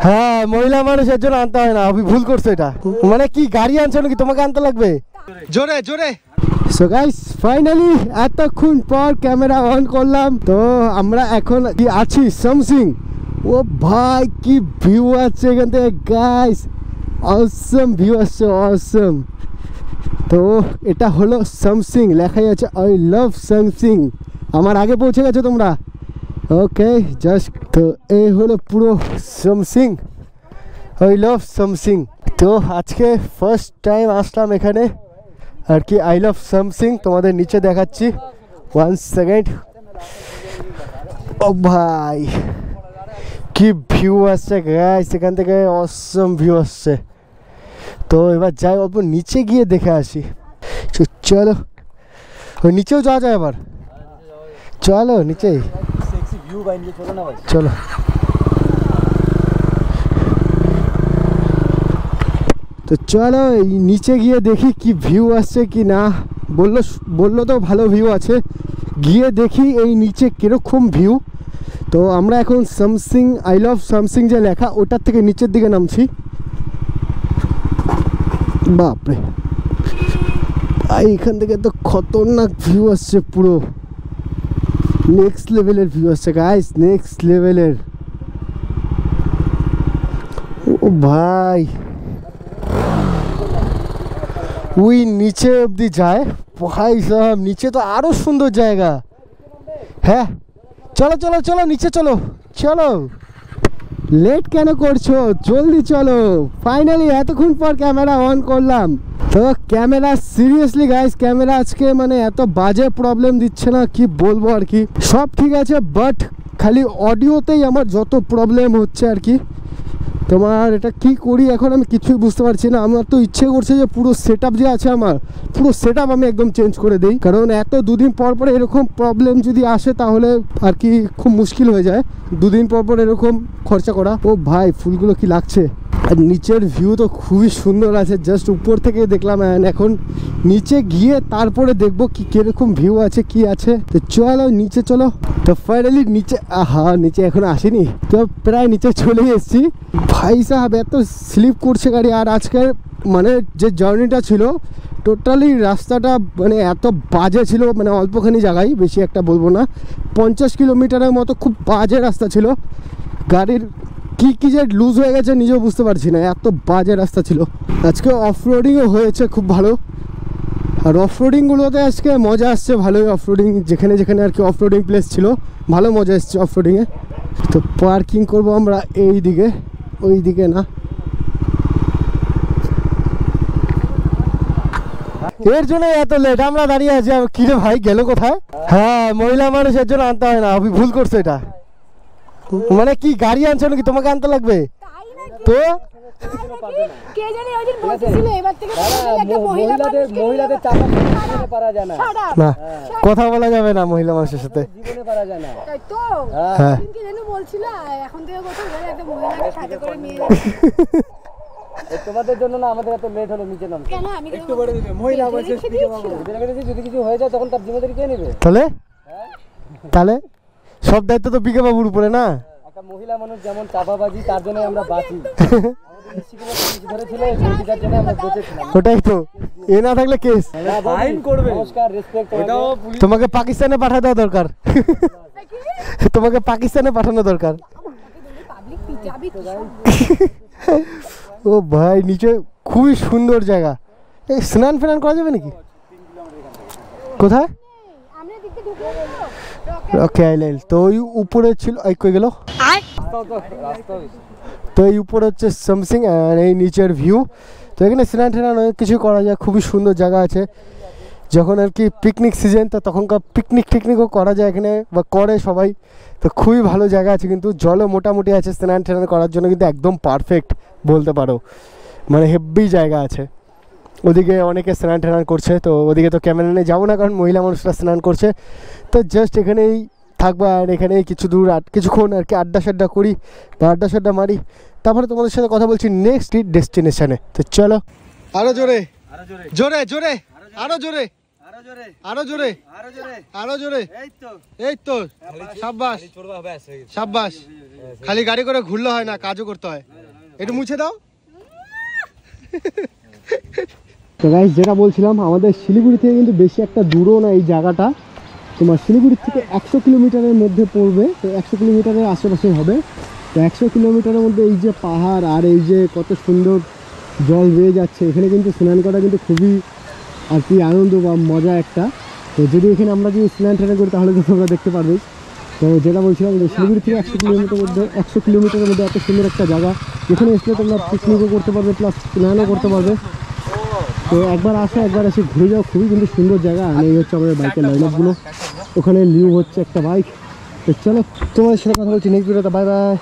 হ্যাঁ মহিলা মানুষের জন্য আনতে হয় না, আমি ভুল করছো এটা। মানে কি গাড়ি আনছো নাকি তোমাকে আনতে লাগবে? জোরে জোরে। সো গাইস ফাইনালি এতক্ষণ পর ক্যামেরা অন করলাম, তো আমরা এখন কি আছি সামসিং। ও ভাই কি ভিউ আছে এখান থেকে গাইস, অসম ভিউ আসছে অসম। তো এটা হলো সামসিং, লেখাই আছে আই লাভ সামসিং। আমার আগে পৌঁছে গেছো তোমরা, ওকে জাস্ট। তো এই হলো পুরো সামসিং, আই লাভ সামসিং। তো আজকে ফার্স্ট টাইম আসলাম এখানে আর কি, আই লাভ সামসিং। তোমাদের নিচে দেখাচ্ছি 1 সেকেন্ড। ও ভাই কি ভিউ আসছে গাইস এখান থেকে, অসম ভিউ আসছে। তো এবার যাই অল্প নিচে গিয়ে দেখে আসি। চলো ওই নিচেও যাওয়া যায় আবার, চলো নিচেই চলো। তো চলো এই নিচে গিয়ে দেখি কি ভিউ আসছে কি না। বললো তো ভালো ভিউ আছে, গিয়ে দেখি এই নিচে কিরকম ভিউ। তো আমরা এখন সামসিং আই লাভ সামসিং যে লেখা ওটার থেকে নিচের দিকে নামছি। বাপরে এইখান থেকে তো খতরনাক ভিউ আসছে, পুরো নেক্সট লেভেলের ভিউ আসছে গাইস, নেক্সট লেভেলের। ও ভাই ওই নিচে অবধি যায় ভাই সাহেব, নিচে তো আরো সুন্দর জায়গা। হ্যাঁ চলো চলো চলো নিচে চলো চলো, লেট কেন করছো, জলদি চলো। ফাইনালি এতক্ষণ পর ক্যামেরা অন করলাম। তো ক্যামেরা সিরিয়াসলি গাইস, ক্যামেরা আজকে মানে এত বাজে প্রবলেম দিচ্ছে না, কি বলবো আর কি। সব ঠিক আছে বাট খালি অডিওতেই আমার যত প্রবলেম হচ্ছে আর কি। তোমার এটা কি করি এখন আমি কিছুই বুঝতে পারছি না। আমার তো ইচ্ছে করছে যে পুরো সেট যে আছে আমার, পুরো সেট আমি একদম চেঞ্জ করে দিই, কারণ এত দুদিন পর পর এরকম প্রবলেম যদি আসে তাহলে আর কি খুব মুশকিল হয়ে যায় দুদিন পর পর এরকম খরচা করা। ও ভাই ফুলগুলো কি লাগছে, আর নিচের ভিউ তো খুবই সুন্দর আছে, জাস্ট উপর থেকে দেখলাম। এখন নিচে গিয়ে তারপরে দেখবো কি কিরকম ভিউ আছে কি আছে। তো চলো নিচে চলো। তো ফাইনালি নিচে, আহা নিচে এখন আসিনি, তো প্রায় নিচে চলে এসেছি। ভাই সাহেব এত স্লিপ করছে গাড়ি। আর আজকের মানে যে জার্নিটা ছিল টোটালি রাস্তাটা মানে এত বাজে ছিল, মানে অল্পখানি জায়গায়, বেশি একটা বলবো না, 50 কিলোমিটারের মতো খুব বাজে রাস্তা ছিল। গাড়ির কি যে লুজ হয়ে গেছে নিজেও বুঝতে পারছি না, এত বাজে রাস্তা ছিল। আজকে অফরোডিংও হয়েছে খুব ভালো, আর অফরোডিংগুলোতে আজকে মজা আসছে ভালোই। অফরোডিং যেখানে যেখানে আর কি অফরোডিং প্লেস ছিল ভালো মজা এসছে অফরোডিংয়ে। তো পার্কিং করব আমরা এই দিকে, ওই দিকে না। এর জন্য এত লেট, আমরা দাঁড়িয়ে আছি। কি রে ভাই গেল কোথায়? হ্যাঁ মহিলা মানুষের জন্য আনতে হয় না, আমি ভুল করছো এটা। মানে কি গাড়ি আনছো নাকি তোমাকে আনতে লাগবে? তো কে জানে ওই দিন বলছিল এবার থেকে মহিলাদের চাপা জীবনে পারা যায় না, না কথা বলা যাবে না মহিলা মানুষের সাথে, জীবনে পারা যায় না। তাই তো হ্যাঁ কি যেন বলছিল, এখন থেকে কথা বলে একটা মহিলাকে সাথে করে নিয়ে তোমাদের জন্য না আমাদের এত লেট হলো নিচে নামতে। কেন আমি একটু বলে দিবে মহিলা বসে স্পিডে মারবো, যদি কিছু হয়ে যায় তখন তার জিম্মেদারি কে নেবে? তাহলে সব দায়িত্ব তো বিকে বাবুর উপরে না। একটা মহিলা মানুষ যেমন চাপাবাজি, তার জন্য আমরা বাঁচি। ওটাই তো, এ না থাকলে কেস ফাইন করবে। নমস্কার, রেসপেক্ট। তোমাকে পাকিস্তানে পাঠা দেওয়া দরকার, তোমাকে পাকিস্তানে পাঠানো দরকার। ও ভাই নিচে খুবই সুন্দর জায়গা, এই স্নান ফেনান করা যাবে নাকি? কোথায়? ওকে আইল্যান্ড। তো ওই উপরে ছিল, কই গেল? তো এই উপরে হচ্ছে সামসিং আর এই নিচের ভিউ। তো এখানে স্নান টান অনেক কিছু করা যায়, খুবই সুন্দর জায়গা আছে। যখন আর কি পিকনিক সিজন, তো তখনকার পিকনিকও করা যায় এখানে, বা করে সবাই। তো খুবই ভালো জায়গা আছে, কিন্তু জলও মোটামুটি আছে, স্নান টান করার জন্য কিন্তু একদম পারফেক্ট বলতে পারো, মানে হেভি জায়গা আছে। ওদিকে অনেকে স্নান টান করছে, তো ওদিকে তো ক্যামেরা নিয়ে যাবো না কারণ মহিলা মানুষরা স্নান করছে। তো জাস্ট এখানেই থাকবো, আর এখানেই কিছু দূর কিছুক্ষণ আর কি আড্ডা সাড্ডা করি বা আড্ডা সাড্ডা মারি, তারপরে তোমাদের সাথে কথা বলছি নেক্সট ডেস্টিনেশনে। তো চলো আরো জোরে জোরে জোরে, আরো জোরে আরো জোরে আরো জোরে এই তো সাব্বাস সাব্বাস খালি গাড়ি করে ঘুরলে হয় না, কাজও করতে হয়। একটু মুছে দাও। তো গাইস যেটা বলছিলাম, আমাদের শিলিগুড়ি থেকে কিন্তু বেশি একটা দূরও না এই জায়গাটা। তোমার শিলিগুড়ির থেকে 100 কিলোমিটারের মধ্যে পড়বে, তো 100 কিলোমিটারের আশেপাশে হবে। তো 100 কিলোমিটারের মধ্যে এই যে পাহাড় আর এই যে কত সুন্দর জল বেয়ে যাচ্ছে, এখানে কিন্তু স্নান করা কিন্তু খুবই আর কি আনন্দ বা মজা একটা। তো যদি এখানে আমরা যদি স্নান ট্রেনে করি তাহলে তো তোমরা দেখতে পারবে। তো যেটা বলছিলাম যে শিলিগুড়ি থেকে 100 কিলোমিটারের মধ্যে এত সুন্দর একটা জায়গা, যেখানে এসে তোমরা পিকনিকও করতে পারবে প্লাস স্নানও করতে পারবে। তো একবার আসো, একবার এসে ঘুরে যাও, খুবই কিন্তু সুন্দর জায়গা। আর এই হচ্ছে আমাদের বাইকের লাইনআপগুলো, ওখানে লিউ হচ্ছে একটা বাইক। তো চলো তোমাদের সাথে কথা বলছি নেক্সট ভিডিওতে, বাই বাই।